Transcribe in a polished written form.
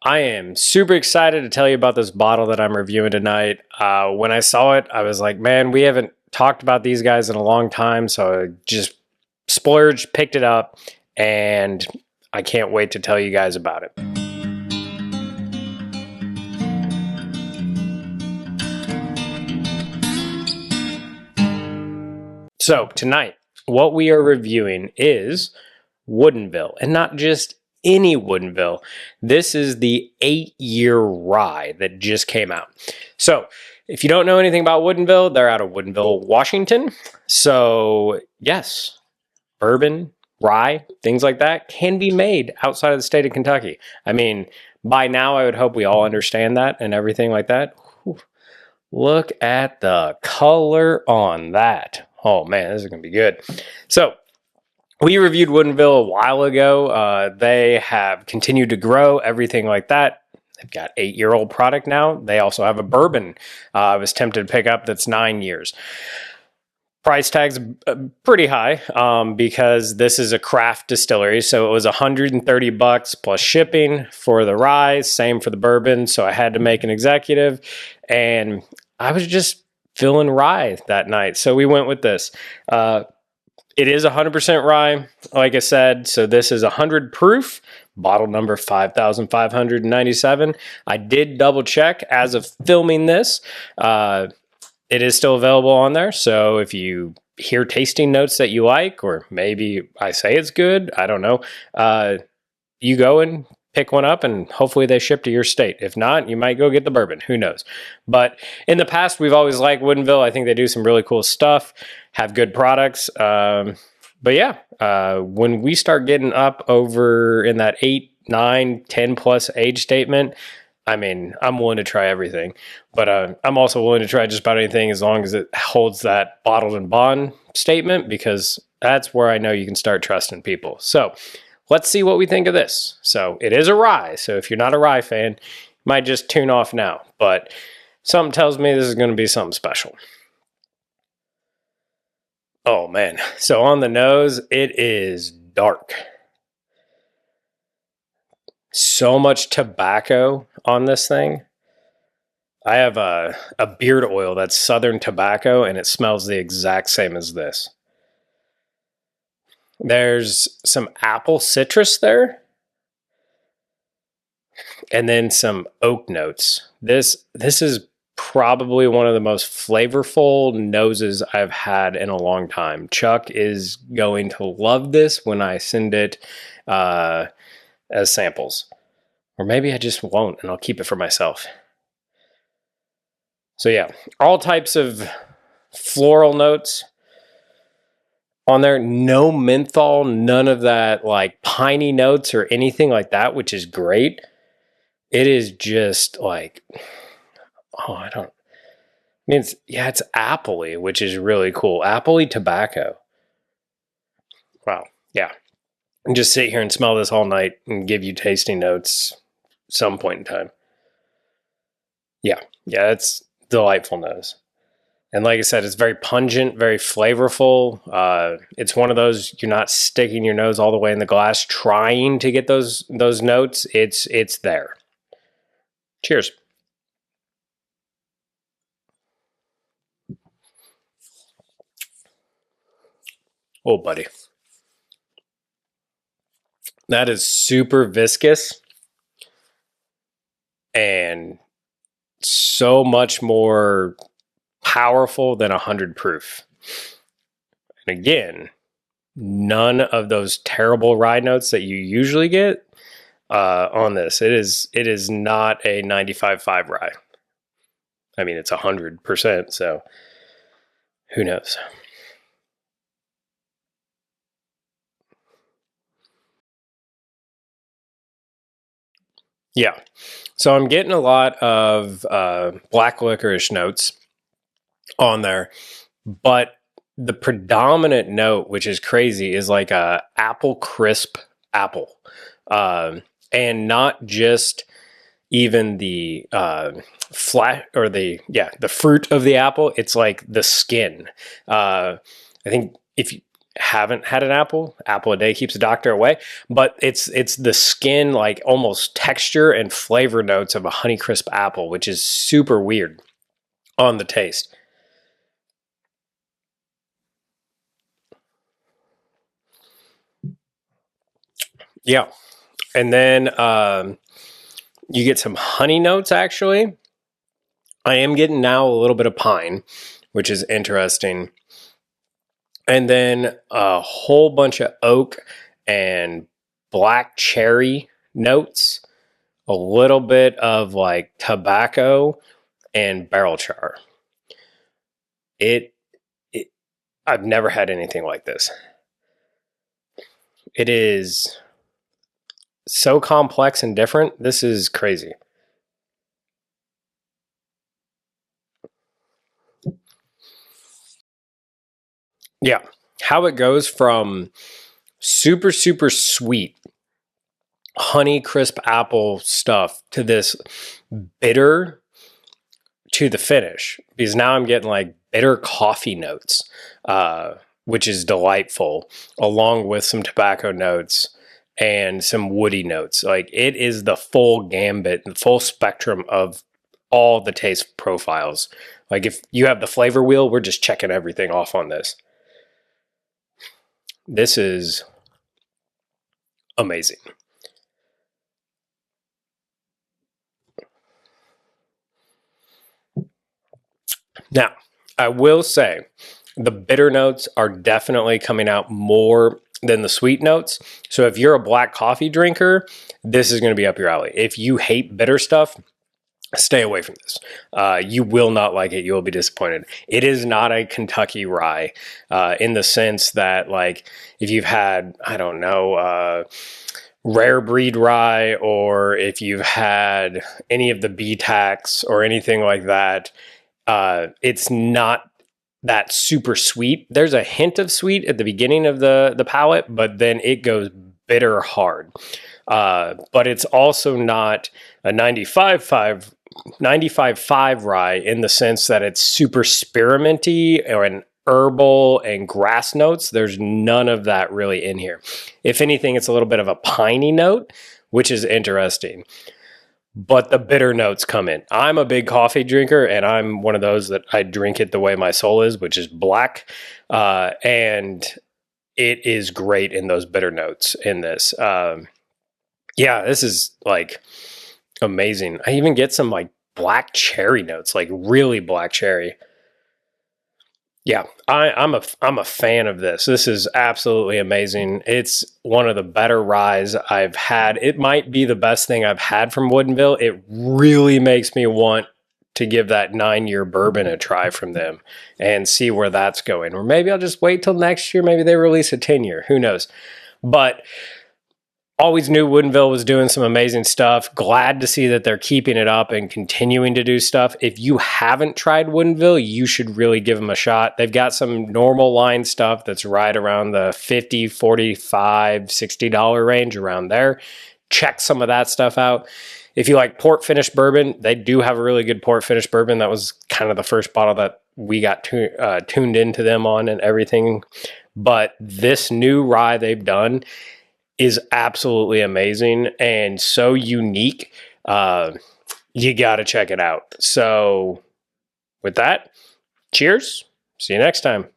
I am super excited to tell you about this bottle that I'm reviewing tonight. When I saw it, I was like, man, we haven't talked about these guys in a long time, so I just splurged, picked it up, and I can't wait to tell you guys about it. So tonight, what we are reviewing is Woodinville, and not just any Woodinville. This is the 8-year rye that just came out. So if you don't know anything about Woodinville, they're out of Woodinville, Washington. So yes, bourbon, rye, things like that can be made outside of the state of Kentucky. I mean, by now I would hope we all understand that and everything like that. Whew. Look at the color on that. Oh man, this is going to be good. So we reviewed Woodinville a while ago. They have continued to grow, everything like that. They've got 8-year-old product now. They also have a bourbon I was tempted to pick up that's 9 years. Price tag's pretty high because this is a craft distillery. So it was $130 plus shipping for the rye, same for the bourbon. So I had to make an executive, and I was just feeling rye that night. So we went with this. It is 100% rye, like I said. So this is 100 proof, bottle number 5,597. I did double check as of filming this. It is still available on there. So if you hear tasting notes that you like, or maybe I say it's good, I don't know, you go and pick one up and hopefully they ship to your state. If not, you might go get the bourbon. Who knows? But in the past, we've always liked Woodinville. I think they do some really cool stuff, have good products. But yeah, when we start getting up over in that 8, 9, 10 plus age statement, I mean, I'm willing to try everything, but I'm also willing to try just about anything as long as it holds that bottled and bond statement, because that's where I know you can start trusting people. So let's see what we think of this. So it is a rye. So if you're not a rye fan, you might just tune off now, but something tells me this is going to be something special. Oh man. So on the nose, it is dark. So much tobacco on this thing. I have a beard oil that's Southern tobacco, and it smells the exact same as this. There's some apple citrus there, and then some oak notes. This is probably one of the most flavorful noses I've had in a long time. Chuck is going to love this when I send it as samples. Or maybe I just won't and I'll keep it for myself. So yeah, all types of floral notes on there. No menthol, none of that like piney notes or anything like that, which is great. It is just like, I mean, it's appley, which is really cool. Appley tobacco. Wow, yeah. And just sit here and smell this all night and give you tasting notes some point in time. Yeah, it's delightful nose. And like I said, it's very pungent, very flavorful. It's one of those, you're not sticking your nose all the way in the glass trying to get those notes. It's there. Cheers. Oh, buddy. That is super viscous and so much more powerful than 100 proof. And again, none of those terrible rye notes that you usually get on this. It is not a 95.5 rye. I mean, it's 100%, so who knows? Yeah. So I'm getting a lot of black licorice notes on there, but the predominant note, which is crazy, is like a apple crisp apple, and not just even the flat or the fruit of the apple. It's like the skin. I think if you haven't had an apple a day keeps the doctor away, but it's the skin, like almost texture and flavor notes of a Honeycrisp apple, which is super weird on the taste. Yeah. And then you get some honey notes, actually. I am getting now a little bit of pine, which is interesting. And then a whole bunch of oak and black cherry notes, a little bit of like tobacco and barrel char. It, it I've never had anything like this. It is so complex and different. This is crazy. Yeah. How it goes from super, super sweet honey crisp apple stuff to this bitter to the finish, because now I'm getting like bitter coffee notes, which is delightful, along with some tobacco notes and some woody notes. Like, it is the full gambit and full spectrum of all the taste profiles. Like, if you have the flavor wheel, we're just checking everything off on this. This is amazing. Now, I will say the bitter notes are definitely coming out more than the sweet notes. So if you're a black coffee drinker, this is going to be up your alley. If you hate bitter stuff, stay away from this. You will not like it. You will be disappointed. It is not a Kentucky rye in the sense that, like, if you've had, I don't know, rare breed rye, or if you've had any of the B-Tax or anything like that, it's not that super sweet. There's a hint of sweet at the beginning of the palate, but then it goes bitter hard. But it's also not a 95.5 rye in the sense that it's super spearminty or an herbal and grass notes. There's none of that really in here. If anything, it's a little bit of a piney note, which is interesting. But the bitter notes come in. I'm a big coffee drinker, and I'm one of those that I drink it the way my soul is, which is black. And it is great in those bitter notes in this. Yeah, this is like amazing. I even get some like black cherry notes, like really black cherry. Yeah, I'm a fan of this. This is absolutely amazing. It's one of the better ryes I've had. It might be the best thing I've had from Woodinville. It really makes me want to give that 9-year bourbon a try from them and see where that's going. Or maybe I'll just wait till next year. Maybe they release a 10-year. Who knows? But always knew Woodinville was doing some amazing stuff. Glad to see that they're keeping it up and continuing to do stuff. If you haven't tried Woodinville, you should really give them a shot. They've got some normal line stuff that's right around the $50, $45, $60 range, around there. Check some of that stuff out. If you like port finish bourbon, they do have a really good port finish bourbon. That was kind of the first bottle that we got tuned into them on and everything. But this new rye they've done is absolutely amazing and so unique. You got to check it out. So with that, cheers. See you next time.